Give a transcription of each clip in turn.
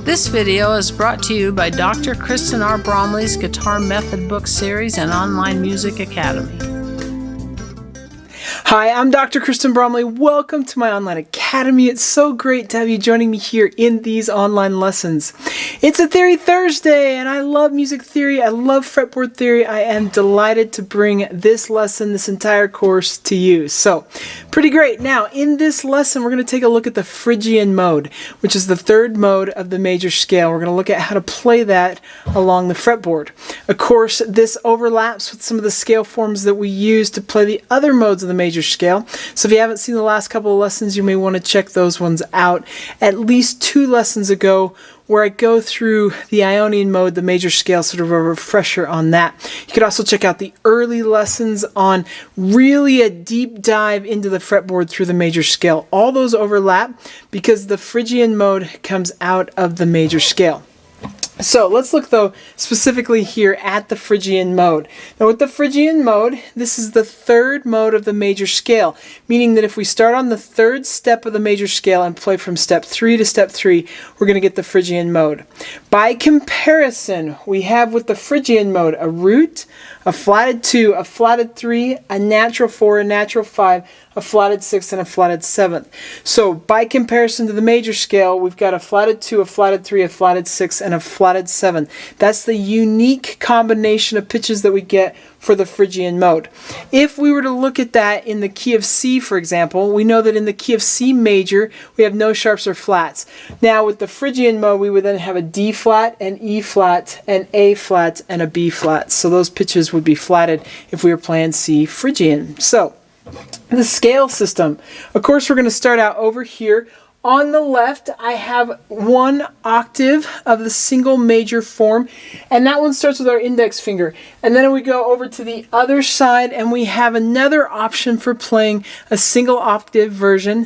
This video is brought to you by Dr. Kristen R. Bromley's Guitar Method Book Series and Online Music Academy. Hi, I'm Dr. Kristen Bromley. Welcome to my online academy. It's so great to have you joining me here in these online lessons. It's a Theory Thursday, and I love music theory. I love fretboard theory. I am delighted to bring this lesson, this entire course to you. So, pretty great. Now, in this lesson, we're going to take a look at the Phrygian mode, which is the third mode of the major scale. We're going to look at how to play that along the fretboard. Of course, this overlaps with some of the scale forms that we use to play the other modes of the major scale. So if you haven't seen the last couple of lessons, you may want to check those ones out. At least 2 lessons ago, where I go through the Ionian mode, the major scale, sort of a refresher on that. You could also check out the early lessons on really a deep dive into the fretboard through the major scale. All those overlap because the Phrygian mode comes out of the major scale. So let's look though specifically here at the Phrygian mode. Now with the Phrygian mode, this is the third mode of the major scale, meaning that if we start on the third step of the major scale and play from step 3 to step 3, we're going to get the Phrygian mode. By comparison, we have with the Phrygian mode a root, a flatted 2, a flatted 3, a natural 4, a natural 5, a flatted 6, and a flatted 7th. So by comparison to the major scale, we've got a flatted 2, a flatted 3, a flatted 6, and a flatted 7. That's the unique combination of pitches that we get for the Phrygian mode. If we were to look at that in the key of C, for example, we know that in the key of C major, we have no sharps or flats. Now with the Phrygian mode, we would then have a D flat, an E flat, an A flat, and a B flat. So those pitches would be flatted if we were playing C Phrygian. So the scale system. Of course, we're going to start out over here. On the left, I have 1 octave of the single major form, and that one starts with our index finger. And then we go over to the other side, and we have another option for playing a single octave version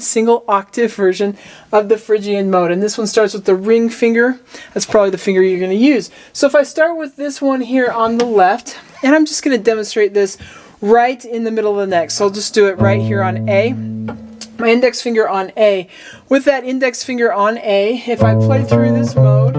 of the Phrygian mode. And this one starts with the ring finger. That's probably the finger you're going to use. So if I start with this one here on the left, and I'm just going to demonstrate this right in the middle of the neck. So I'll just do it right here on A. My index finger on A. With that index finger on A, if I play through this mode,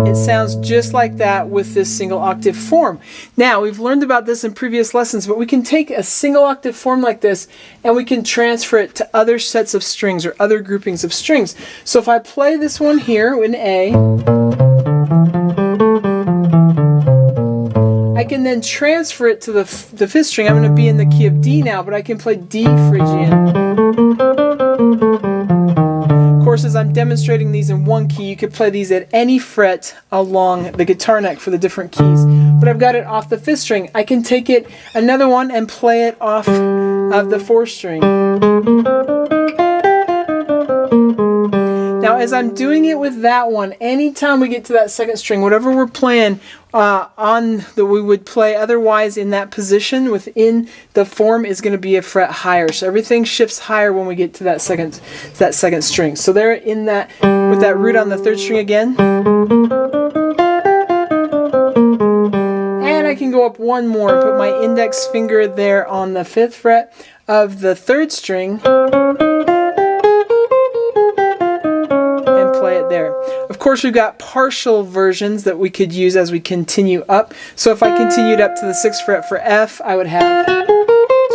it sounds just like that with this single octave form. Now, we've learned about this in previous lessons, but we can take a single octave form like this and we can transfer it to other sets of strings or other groupings of strings. So if I play this one here in A, I can then transfer it to the 5th string. I'm going to be in the key of D now, but I can play D Phrygian. Of course, as I'm demonstrating these in one key, you could play these at any fret along the guitar neck for the different keys. But I've got it off the 5th string. I can take it another one and play it off of the 4th string. Now, as I'm doing it with that one, anytime we get to that 2nd string, whatever we're playing on that we would play otherwise in that position within the form is going to be a fret higher. So everything shifts higher when we get to that second string. So there in that with that root on the 3rd string again. And I can go up one more and put my index finger there on the 5th fret of the 3rd string. There. Of course, we've got partial versions that we could use as we continue up. So if I continued up to the 6th fret for F, I would have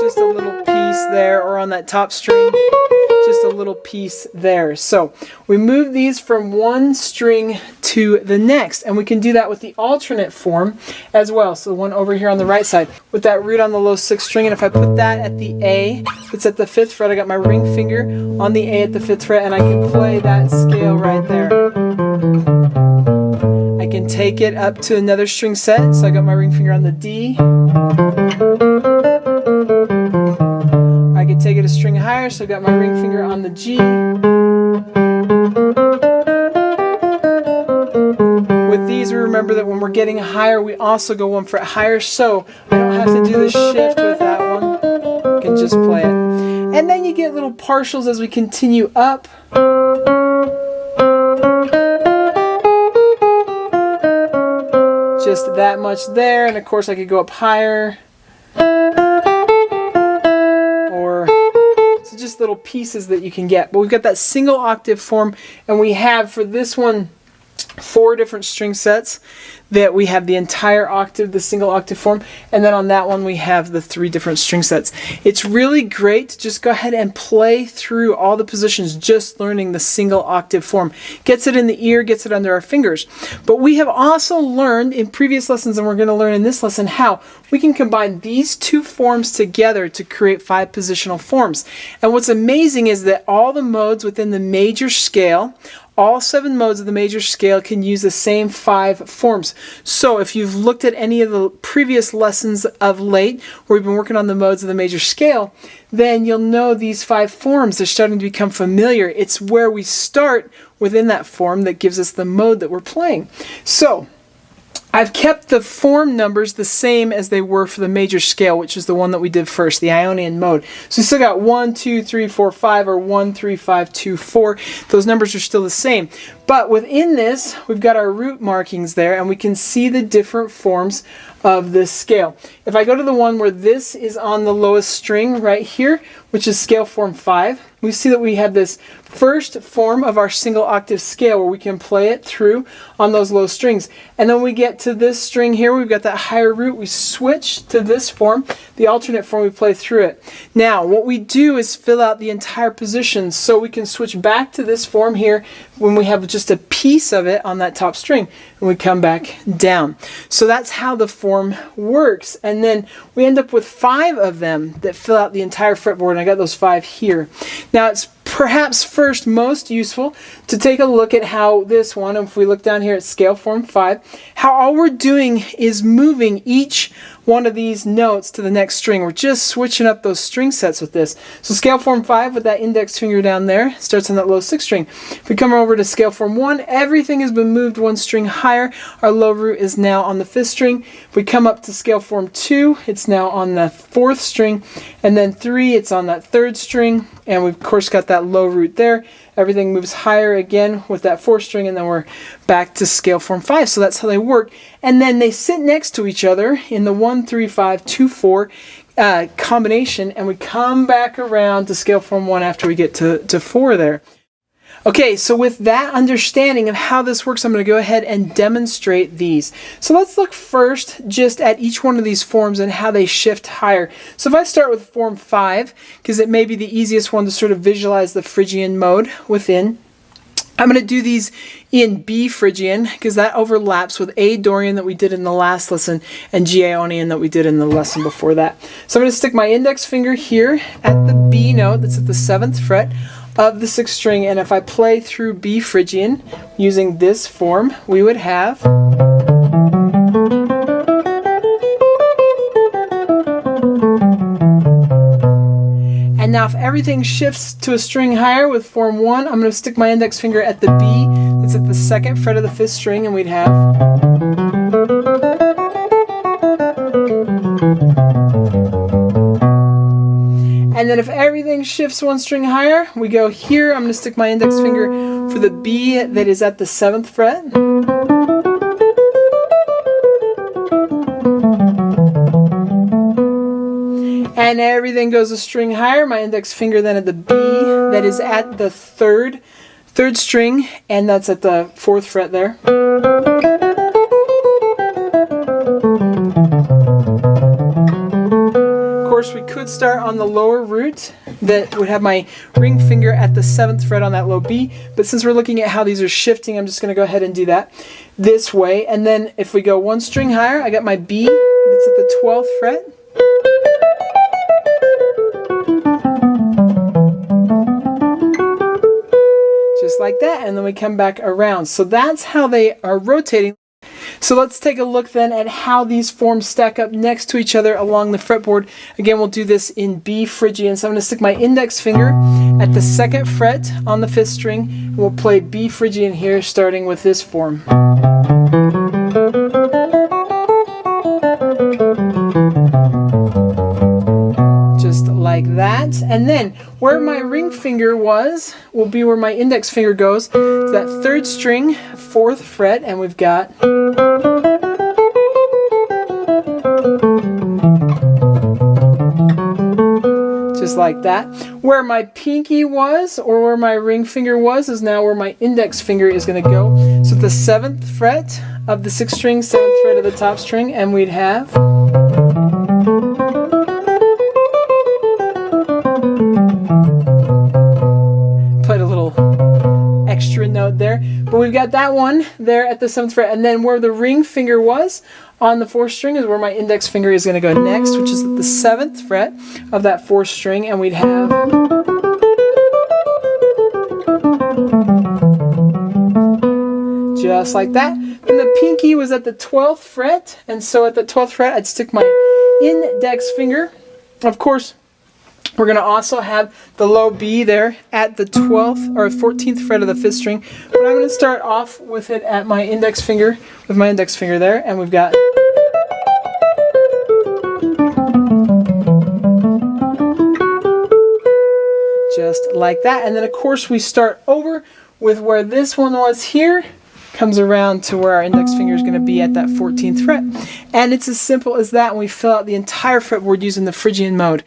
just a little piece there, or on that top string, just a little piece there. So we move these from one string to the next, and we can do that with the alternate form as well. So the one over here on the right side with that root on the low 6th string, and if I put that at the A, it's at the 5th fret, I got my ring finger on the A at the 5th fret, and I can play that scale right there. I can take it up to another string set, so I got my ring finger on the D. I can take it a string higher, so I got my ring finger on the G. With these, we remember that when we're getting higher, we also go 1 fret higher, so I don't have to do the shift with that one. I can just play it. And then you get little partials as we continue up. Just that much there, and of course I could go up higher. Or so just little pieces that you can get. But we've got that single octave form, and we have for this one 4 different string sets that we have the entire octave, the single octave form, and then on that one we have the 3 different string sets. It's really great to just go ahead and play through all the positions just learning the single octave form. Gets it in the ear, gets it under our fingers. But we have also learned in previous lessons, and we're going to learn in this lesson, how we can combine these 2 forms together to create 5 positional forms. And what's amazing is that all the modes within the major scale, all 7 modes of the major scale, can use the same 5 forms. So if you've looked at any of the previous lessons of late where we've been working on the modes of the major scale, then you'll know these 5 forms. They're starting to become familiar. It's where we start within that form that gives us the mode that we're playing. So I've kept the form numbers the same as they were for the major scale, which is the one that we did first, the Ionian mode. So we still got 1, 2, 3, 4, 5, or 1, 3, 5, 2, 4. Those numbers are still the same. But within this, we've got our root markings there, and we can see the different forms of this scale. If I go to the one where this is on the lowest string right here, which is scale form 5, we see that we have this first form of our single octave scale where we can play it through on those low strings. And then we get to this string here, we've got that higher root, we switch to this form, the alternate form, we play through it. Now, what we do is fill out the entire position, so we can switch back to this form here when we have just a piece of it on that top string, and we come back down. So that's how the form works. And then we end up with 5 of them that fill out the entire fretboard, and I got those 5 here. Now, it's perhaps first most useful to take a look at how this one, if we look down here at scale form 5, how all we're doing is moving each one of these notes to the next string. We're just switching up those string sets with this. So scale form 5 with that index finger down there starts on that low 6th string. If we come over to scale form 1, everything has been moved 1 string higher. Our low root is now on the 5th string. If we come up to scale form 2, it's now on the 4th string, and then 3, it's on that 3rd string, and we've of course got that low root there. Everything moves higher again with that 4th string, and then we're back to scale form 5. So that's how they work. And then they sit next to each other in the 1, 3, 5, 2, 4 combination, and we come back around to scale form 1 after we get to 4 there. Okay, so with that understanding of how this works, I'm going to go ahead and demonstrate these. So let's look first just at each one of these forms and how they shift higher. So if I start with form 5, because it may be the easiest one to sort of visualize the Phrygian mode within, I'm going to do these in B Phrygian because that overlaps with A Dorian that we did in the last lesson and G Ionian that we did in the lesson before that. So I'm going to stick my index finger here at the B note that's at the 7th fret of the 6th string, and if I play through B Phrygian using this form, we would have and now if everything shifts to a string higher with form 1, I'm going to stick my index finger at the B that's at the 2nd fret of the 5th string, and we'd have and then if everything shifts 1 string higher, we go here. I'm going to stick my index finger for the B that is at the 7th fret. And everything goes a string higher. My index finger then at the B that is at the third string, and that's at the 4th fret there. We could start on the lower root that would have my ring finger at the 7th fret on that low B, but since we're looking at how these are shifting, I'm just going to go ahead and do that this way. And then if we go 1 string higher, I got my B that's at the 12th fret. Just like that, and then we come back around. So that's how they are rotating. So let's take a look then at how these forms stack up next to each other along the fretboard. Again, we'll do this in B Phrygian. So I'm going to stick my index finger at the 2nd fret on the 5th string, and we'll play B Phrygian here, starting with this form. Just like that. And then where my ring finger was will be where my index finger goes. It's that 3rd string, 4th fret, and we've got just just like that. Where my pinky was, or where my ring finger was, is now where my index finger is going to go. So the 7th fret of the 6th string, 7th fret of the top string, and we'd have... Put a little extra note there, but we've got that one there at the 7th fret, and then where the ring finger was on the 4th string is where my index finger is going to go next, which is at the 7th fret of that 4th string, and we'd have just like that. And the pinky was at the 12th fret, and so at the 12th fret I'd stick my index finger. Of course, we're going to also have the low B there at the 12th or 14th fret of the 5th string. But I'm going to start off with it at my index finger, with my index finger there, and we've got... just like that. And then of course we start over with where this one was here, comes around to where our index finger is going to be at that 14th fret. And it's as simple as that, and we fill out the entire fretboard using the Phrygian mode.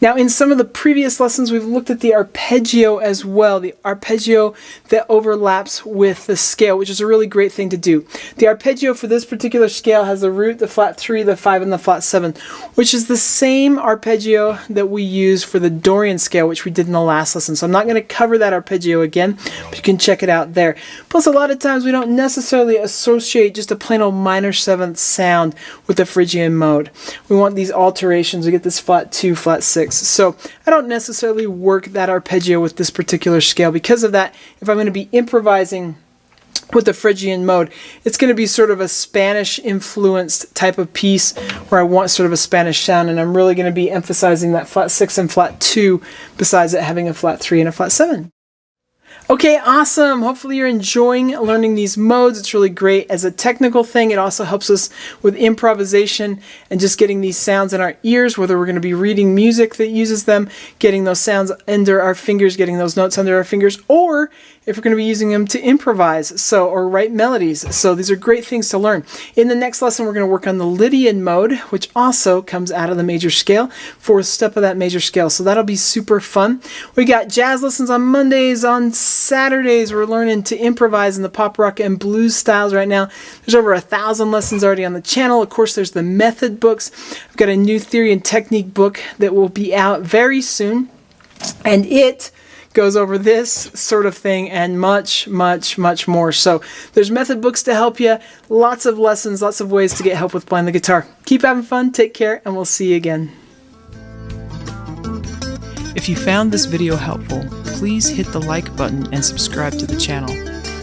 Now, in some of the previous lessons, we've looked at the arpeggio as well, the arpeggio that overlaps with the scale, which is a really great thing to do. The arpeggio for this particular scale has the root, the flat 3, the 5, and the flat 7, which is the same arpeggio that we use for the Dorian scale, which we did in the last lesson. So I'm not going to cover that arpeggio again, but you can check it out there. Plus, a lot of times we don't necessarily associate just a plain old minor 7th sound with the Phrygian mode. We want these alterations. We get this flat 2, flat 6. So I don't necessarily work that arpeggio with this particular scale. Because of that, if I'm going to be improvising with the Phrygian mode, it's going to be sort of a Spanish influenced type of piece where I want sort of a Spanish sound, and I'm really going to be emphasizing that flat 6 and flat 2 besides it having a flat 3 and a flat 7. Okay, awesome. Hopefully you're enjoying learning these modes. It's really great as a technical thing. It also helps us with improvisation and just getting these sounds in our ears, whether we're going to be reading music that uses them, getting those sounds under our fingers, getting those notes under our fingers, or if we're going to be using them to improvise, or write melodies. So these are great things to learn. In the next lesson, we're going to work on the Lydian mode, which also comes out of the major scale, 4th step of that major scale. So that'll be super fun. We got jazz lessons on Mondays. On Saturdays, we're learning to improvise in the pop, rock, and blues styles right now. There's over 1,000 lessons already on the channel. Of course, there's the method books. I've got a new theory and technique book that will be out very soon, and it goes over this sort of thing and much, much, much more. So there's method books to help you, lots of lessons, lots of ways to get help with playing the guitar. Keep having fun, take care, and we'll see you again. If you found this video helpful, please hit the like button and subscribe to the channel.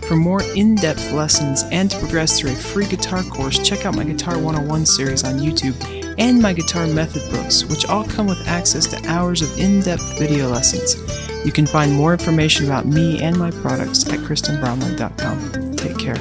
For more in-depth lessons and to progress through a free guitar course, check out my Guitar 101 series on YouTube and my guitar method books, which all come with access to hours of in-depth video lessons. You can find more information about me and my products at KristenBromley.com. Take care.